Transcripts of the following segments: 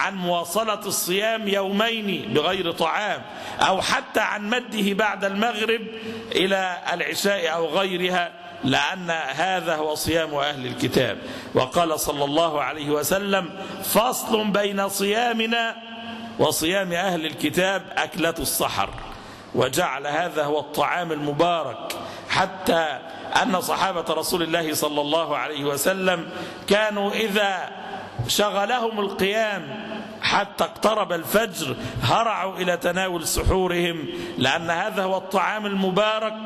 عن مواصلة الصيام يومين بغير طعام، أو حتى عن مده بعد المغرب إلى العشاء أو غيرها، لأن هذا هو صيام أهل الكتاب. وقال صلى الله عليه وسلم: فصل بين صيامنا وصيام أهل الكتاب أكلة السحر. وجعل هذا هو الطعام المبارك، حتى أن صحابة رسول الله صلى الله عليه وسلم كانوا إذا شغلهم القيام حتى اقترب الفجر هرعوا إلى تناول سحورهم، لأن هذا هو الطعام المبارك،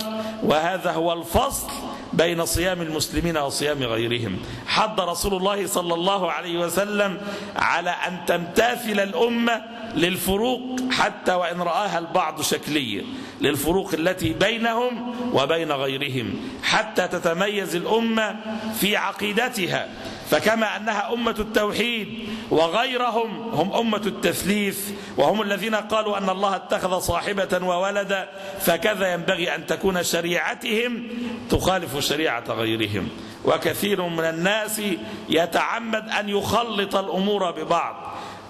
وهذا هو الفصل بين صيام المسلمين وصيام غيرهم. حض رسول الله صلى الله عليه وسلم على أن تمتثل الأمة للفروق، حتى وإن رآها البعض شكلية، للفروق التي بينهم وبين غيرهم، حتى تتميز الأمة في عقيدتها. فكما أنها أمة التوحيد وغيرهم هم أمة التثليث، وهم الذين قالوا أن الله اتخذ صاحبة وولدا، فكذا ينبغي أن تكون شريعتهم تخالف شريعة غيرهم. وكثير من الناس يتعمد أن يخلط الأمور ببعض،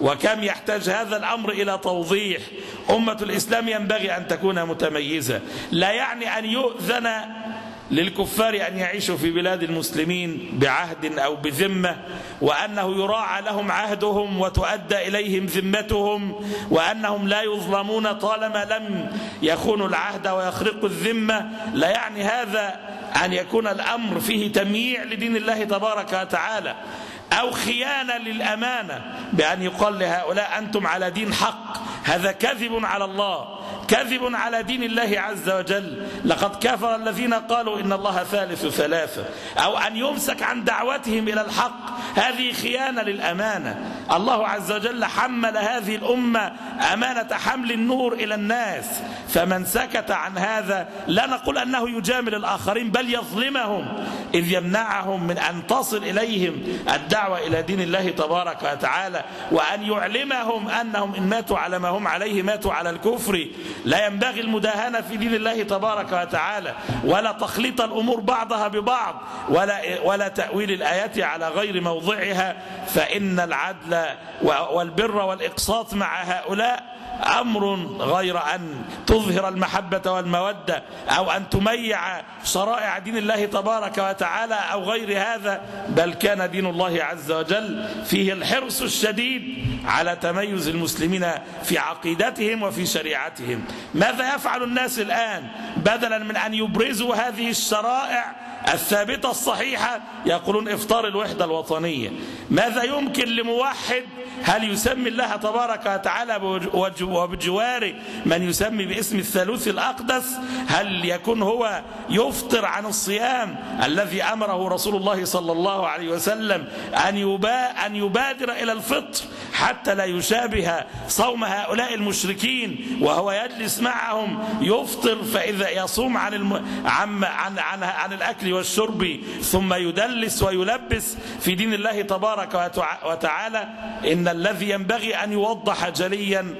وكم يحتاج هذا الأمر إلى توضيح. أمة الإسلام ينبغي أن تكون متميزة، لا يعني أن يؤذن للكفار أن يعيشوا في بلاد المسلمين بعهد أو بذمة، وأنه يراعى لهم عهدهم وتؤدى إليهم ذمتهم، وأنهم لا يظلمون طالما لم يخونوا العهد ويخرقوا الذمة. لا يعني هذا أن يكون الأمر فيه تمييع لدين الله تبارك وتعالى، أو خيانة للأمانة بأن يقال لهؤلاء أنتم على دين حق. هذا كذب على الله، كذب على دين الله عز وجل. لقد كفر الذين قالوا إن الله ثالث ثلاثة. أو أن يمسك عن دعوتهم إلى الحق، هذه خيانة للأمانة. الله عز وجل حمل هذه الأمة أمانة حمل النور إلى الناس، فمن سكت عن هذا لا نقول أنه يجامل الآخرين، بل يظلمهم، إذ يمنعهم من أن تصل إليهم الدعوة إلى دين الله تبارك وتعالى، وأن يعلمهم أنهم إن ماتوا على ما هم عليه ماتوا على الكفر. لا ينبغي المداهنة في دين الله تبارك وتعالى، ولا تخليط الأمور بعضها ببعض، ولا تأويل الآيات على غير موضعها. فإن العدل والبر والإقساط مع هؤلاء أمر غير أن تظهر المحبة والمودة، أو أن تميع شرائع دين الله تبارك وتعالى أو غير هذا. بل كان دين الله عز وجل فيه الحرص الشديد على تميز المسلمين في عقيدتهم وفي شريعتهم. ماذا يفعل الناس الآن؟ بدلا من أن يبرزوا هذه الشرائع الثابتة الصحيحة يقولون إفطار الوحدة الوطنية. ماذا يمكن لموحد؟ هل يسمي الله تبارك وتعالى وبجواره من يسمي باسم الثالوث الأقدس؟ هل يكون هو يفطر عن الصيام الذي أمره رسول الله صلى الله عليه وسلم أن يبادر إلى الفطر حتى لا يشابه صوم هؤلاء المشركين، وهو يجلس معهم يفطر، فإذا يصوم عن الأكل والشرب ثم يدلس ويلبس في دين الله تبارك وتعالى. إن الذي ينبغي أن يوضح جليا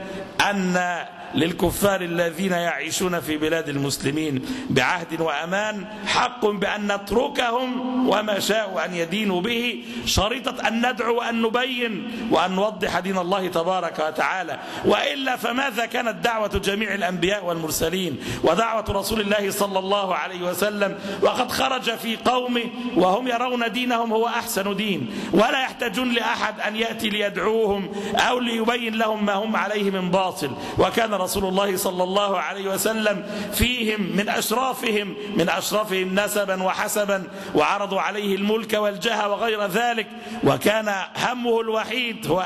أن للكفار الذين يعيشون في بلاد المسلمين بعهد وأمان حق بأن نتركهم وما شاءوا أن يدينوا به، شريطة أن ندعو وأن نبين وأن نوضح دين الله تبارك وتعالى. وإلا فماذا كانت دعوة جميع الأنبياء والمرسلين ودعوة رسول الله صلى الله عليه وسلم وقد خرج في قومه وهم يرون دينهم هو أحسن دين، ولا يحتاجون لأحد أن يأتي ليدعوهم أو ليبين لهم ما هم عليه من باطل. وكان رسول الله صلى الله عليه وسلم فيهم من أشرفهم نسبا وحسبا، وعرضوا عليه الملك والجاه وغير ذلك، وكان همه الوحيد هو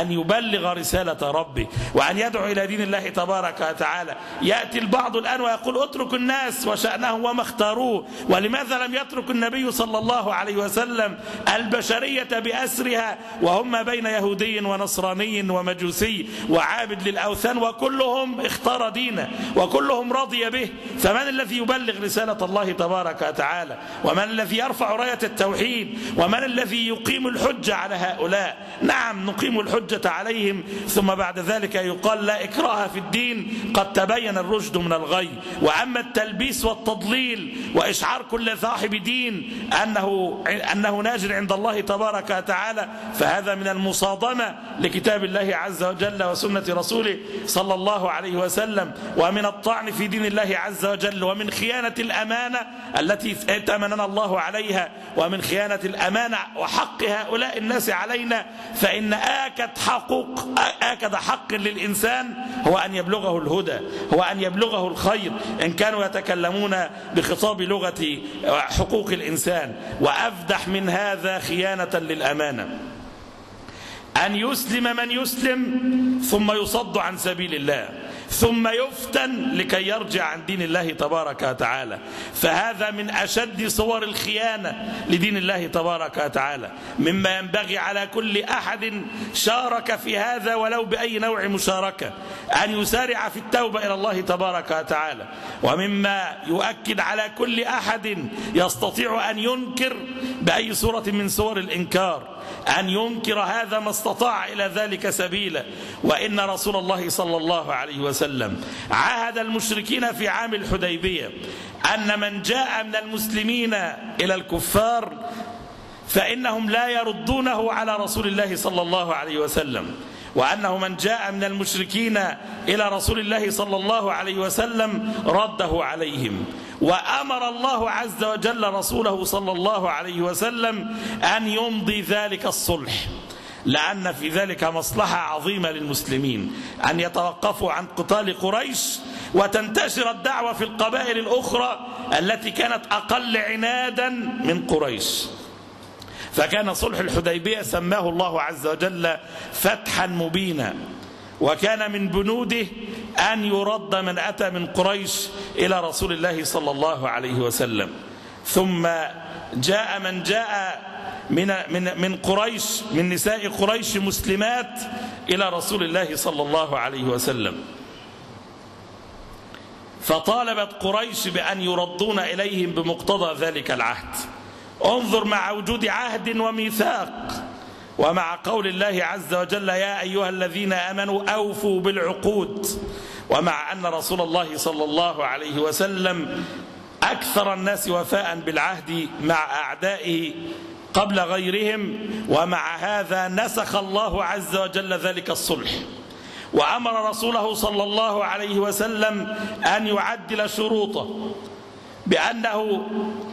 أن يبلغ رسالة ربه وأن يدعو إلى دين الله تبارك وتعالى. يأتي البعض الآن ويقول اترك الناس وشأنهم وما اختاروه. ولماذا لم يترك النبي صلى الله عليه وسلم البشرية بأسرها وهم ما بين يهودي ونصراني ومجوسي وعابد للأوثان، وكلهم اختار دينه وكلهم رضي به؟ فمن الذي يبلغ رسالة الله تبارك وتعالى؟ ومن الذي يرفع راية التوحيد؟ ومن الذي يقيم الحجة على هؤلاء؟ نعم نقيم الحجة عليهم، ثم بعد ذلك يقال لا إكراه في الدين قد تبين الرشد من الغي. وأما التلبيس والتضليل وإشعار كل كل صاحب دين أنه ناج عند الله تبارك وتعالى، فهذا من المصادمة لكتاب الله عز وجل وسنة رسوله صلى الله عليه وسلم، ومن الطعن في دين الله عز وجل، ومن خيانة الأمانة التي ائتمننا الله عليها، ومن خيانة الأمانة وحق هؤلاء الناس علينا. فإن آكد حق للإنسان هو أن يبلغه الهدى، هو أن يبلغه الخير، إن كانوا يتكلمون بخطاب لغة حقوق الإنسان. وأفدح من هذا خيانة للأمانة أن يسلم من يسلم ثم يصد عن سبيل الله، ثم يفتن لكي يرجع عن دين الله تبارك وتعالى. فهذا من أشد صور الخيانة لدين الله تبارك وتعالى، مما ينبغي على كل أحد شارك في هذا ولو بأي نوع مشاركة أن يسارع في التوبة إلى الله تبارك وتعالى. ومما يؤكد على كل أحد يستطيع أن ينكر بأي صورة من صور الإنكار أن ينكر هذا ما استطاع إلى ذلك سبيلا. وإن رسول الله صلى الله عليه وسلم عاهد المشركين في عام الحديبية أن من جاء من المسلمين إلى الكفار فإنهم لا يردونه على رسول الله صلى الله عليه وسلم، وأنه من جاء من المشركين إلى رسول الله صلى الله عليه وسلم رده عليهم. وأمر الله عز وجل رسوله صلى الله عليه وسلم أن يمضي ذلك الصلح، لأن في ذلك مصلحة عظيمة للمسلمين، أن يتوقفوا عن قتال قريش وتنتشر الدعوة في القبائل الأخرى التي كانت أقل عنادا من قريش. فكان صلح الحديبية سماه الله عز وجل فتحا مبينا، وكان من بنوده أن يرد من أتى من قريش إلى رسول الله صلى الله عليه وسلم. ثم جاء من جاء من قريش، من نساء قريش مسلمات إلى رسول الله صلى الله عليه وسلم، فطالبت قريش بأن يردون إليهم بمقتضى ذلك العهد. انظر مع وجود عهد وميثاق، ومع قول الله عز وجل يا أيها الذين آمنوا أوفوا بالعقود، ومع أن رسول الله صلى الله عليه وسلم أكثر الناس وفاء بالعهد مع أعدائه قبل غيرهم، ومع هذا نسخ الله عز وجل ذلك الصلح، وأمر رسوله صلى الله عليه وسلم أن يعدل شروطه بأنه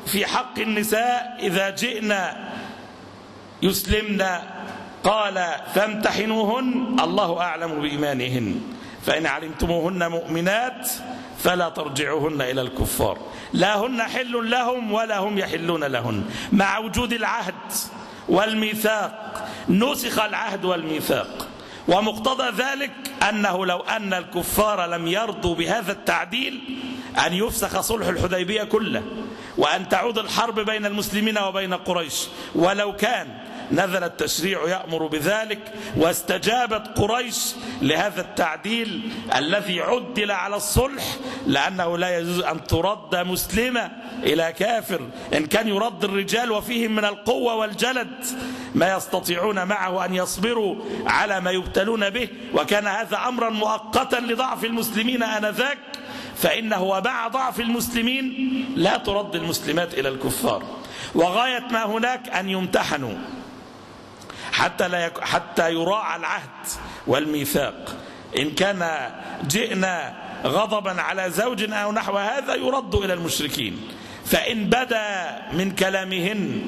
في حق النساء إذا جئنا يسلمن قال فامتحنوهن الله أعلم بإيمانهن فإن علمتموهن مؤمنات فلا ترجعوهن إلى الكفار لا هن حل لهم ولا هم يحلون لهن. مع وجود العهد والميثاق نسخ العهد والميثاق، ومقتضى ذلك أنه لو أن الكفار لم يرضوا بهذا التعديل أن يفسخ صلح الحديبية كله، وأن تعود الحرب بين المسلمين وبين قريش، ولو كان نزل التشريع يأمر بذلك. واستجابت قريش لهذا التعديل الذي عدل على الصلح، لأنه لا يجوز أن ترد مسلمة إلى كافر، إن كان يرد الرجال وفيهم من القوة والجلد ما يستطيعون معه أن يصبروا على ما يبتلون به، وكان هذا أمرا مؤقتا لضعف المسلمين آنذاك، فإنه ومع ضعف المسلمين لا ترد المسلمات إلى الكفار. وغاية ما هناك أن يمتحنوا حتى يراعى العهد والميثاق. إن كان جئنا غضبا على زوج أو نحو هذا يرد إلى المشركين، فإن بدا من كلامهن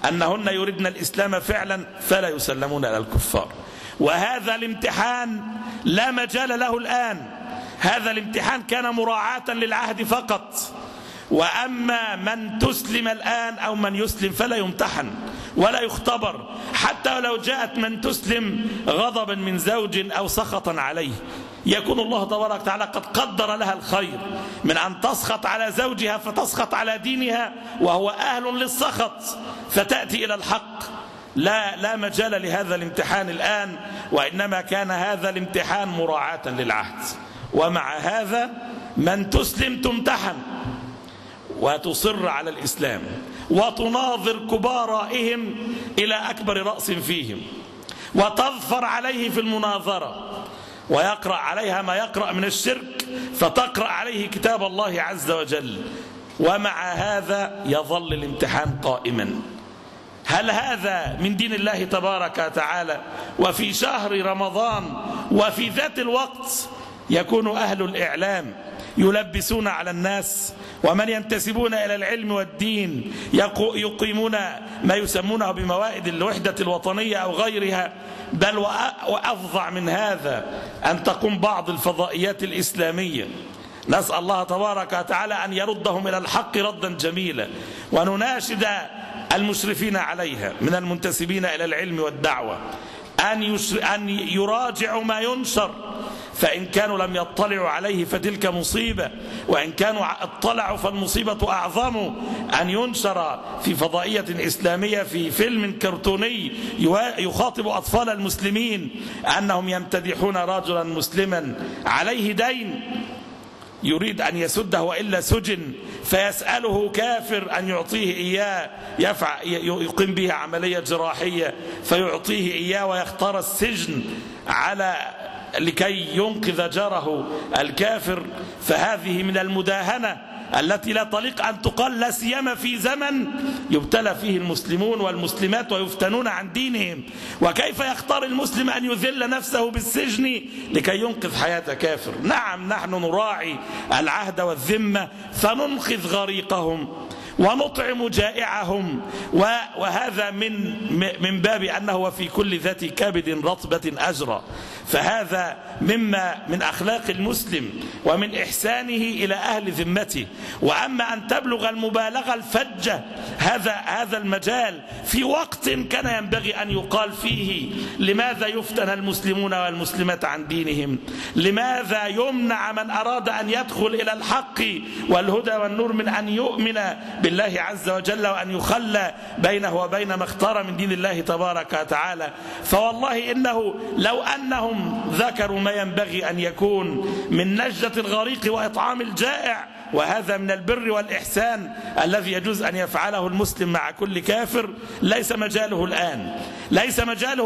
أنهن يردن الإسلام فعلا فلا يسلمون إلى الكفار. وهذا الامتحان لا مجال له الآن، هذا الامتحان كان مراعاة للعهد فقط، وأما من تسلم الآن أو من يسلم فلا يمتحن ولا يختبر، حتى لو جاءت من تسلم غضبا من زوج أو سخطا عليه، يكون الله تبارك وتعالى قد قدر لها الخير من أن تسخط على زوجها فتسخط على دينها وهو أهل للسخط فتأتي إلى الحق. لا مجال لهذا الامتحان الآن، وإنما كان هذا الامتحان مراعاة للعهد. ومع هذا من تسلم تمتحن وتصر على الإسلام وتناظر كبارائهم إلى أكبر رأس فيهم وتظفر عليه في المناظرة، ويقرأ عليها ما يقرأ من الشرك فتقرأ عليه كتاب الله عز وجل، ومع هذا يظل الامتحان قائما. هل هذا من دين الله تبارك وتعالى؟ وفي شهر رمضان وفي ذات الوقت يكون أهل الإعلام يلبسون على الناس، ومن ينتسبون إلى العلم والدين يقيمون ما يسمونه بموائد الوحدة الوطنية أو غيرها. بل وأفظع من هذا أن تقوم بعض الفضائيات الإسلامية، نسأل الله تبارك وتعالى أن يردهم إلى الحق ردا جميلا، ونناشد المشرفين عليها من المنتسبين إلى العلم والدعوة أن يراجعوا ما ينشر، فإن كانوا لم يطلعوا عليه فتلك مصيبة، وإن كانوا اطلعوا فالمصيبة أعظم. أن ينشر في فضائية إسلامية في فيلم كرتوني يخاطب أطفال المسلمين أنهم يمتدحون رجلا مسلما عليه دين يريد أن يسده وإلا سجن، فيسأله كافر أن يعطيه إياه يقيم به عملية جراحية فيعطيه إياه ويختار السجن لكي ينقذ جاره الكافر. فهذه من المداهنة التي لا تليق أن تقال، لا سيما في زمن يبتلى فيه المسلمون والمسلمات ويفتنون عن دينهم. وكيف يختار المسلم أن يذل نفسه بالسجن لكي ينقذ حياة كافر؟ نعم، نحن نراعي العهد والذمة فننقذ غريقهم ونطعم جائعهم، وهذا من باب أنه وفي كل ذات كبد رطبة أجرى. فهذا من أخلاق المسلم ومن إحسانه إلى أهل ذمته. وأما أن تبلغ المبالغة الفجة هذا المجال في وقت كان ينبغي أن يقال فيه لماذا يفتن المسلمون والمسلمات عن دينهم، لماذا يمنع من أراد أن يدخل إلى الحق والهدى والنور من أن يؤمن بالله عز وجل وأن يخلى بينه وبين ما اختار من دين الله تبارك وتعالى. فوالله إنه لو أنهم ذكروا ما ينبغي أن يكون من نجدة الغريق وإطعام الجائع، وهذا من البر والإحسان الذي يجوز أن يفعله المسلم مع كل كافر، ليس مجاله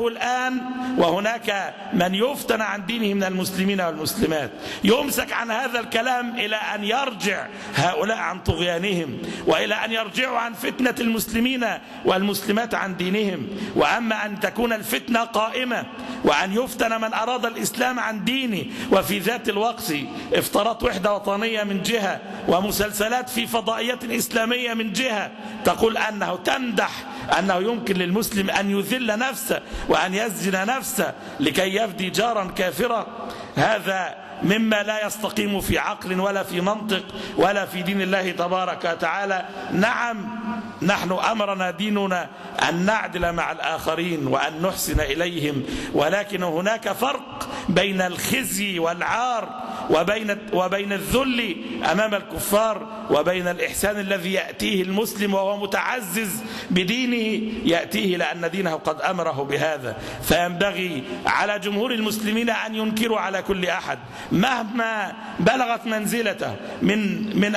الآن. وهناك من يفتن عن دينه من المسلمين والمسلمات، يمسك عن هذا الكلام إلى أن يرجع هؤلاء عن طغيانهم، وإلى أن يرجعوا عن فتنة المسلمين والمسلمات عن دينهم. وأما أن تكون الفتنة قائمة وأن يفتن من أراد الإسلام عن دينه، وفي ذات الوقت افترضت وحدة وطنية من جهة ومسلسلات في فضائيات إسلامية من جهة تقول أنه تمدح أنه يمكن للمسلم أن يذل نفسه وأن يسجن نفسه لكي يفدي جارا كافرا، هذا مما لا يستقيم في عقل ولا في منطق ولا في دين الله تبارك وتعالى. نعم، نحن أمرنا ديننا أن نعدل مع الآخرين وأن نحسن إليهم، ولكن هناك فرق بين الخزي والعار وبين الذل أمام الكفار وبين الإحسان الذي يأتيه المسلم وهو متعزز بدينه، يأتيه لأن دينه قد أمره بهذا. فينبغي على جمهور المسلمين أن ينكروا على كل أحد مهما بلغت منزلته من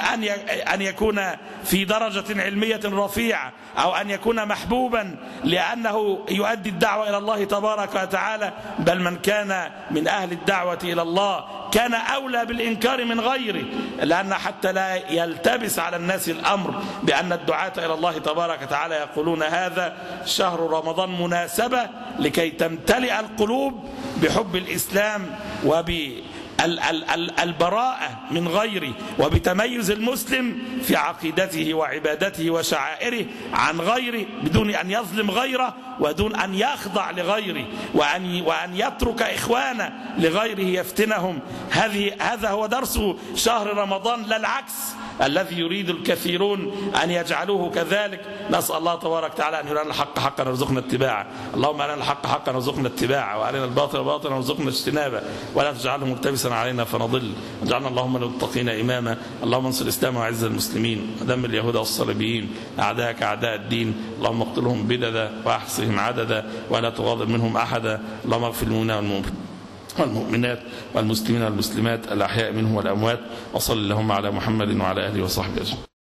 أن يكون في درجة علمية رفيعة أو أن يكون محبوبا لأنه يؤدي الدعوة إلى الله تبارك وتعالى، بل من كان من أهل الدعوة إلى الله كان أولى بالإنكار من غيره، لأن حتى لا يلتبس على الناس الأمر بأن الدعاة إلى الله تبارك وتعالى يقولون هذا شهر رمضان مناسبة لكي تمتلئ القلوب بحب الإسلام البراءة من غيره، وبتميز المسلم في عقيدته وعبادته وشعائره عن غيره بدون أن يظلم غيره ودون أن يخضع لغيره وأن يترك إخوانه لغيره يفتنهم. هذا هو درس شهر رمضان، لا العكس الذي يريد الكثيرون أن يجعلوه كذلك. نسأل الله تبارك وتعالى أن يرينا الحق حقا وارزقنا اتباعه. اللهم أرنا الحق حقا وارزقنا اتباعه، وأرنا الباطل باطلا وارزقنا اجتنابه، ولا تجعله ملتبسا علينا فنضل، واجعلنا اللهم للمتقين إماما. اللهم انصر الإسلام وعز المسلمين، ودمر اليهود والصليبيين أعداءك أعداء الدين. اللهم اقتلهم بددا وأحصهم عددا ولا تغاضب منهم أحدا. اللهم اغفر لنا والمؤمنات والمسلمين والمسلمات الأحياء منهم والأموات، وصل اللهم على محمد وعلى آله وصحبه أجمعين.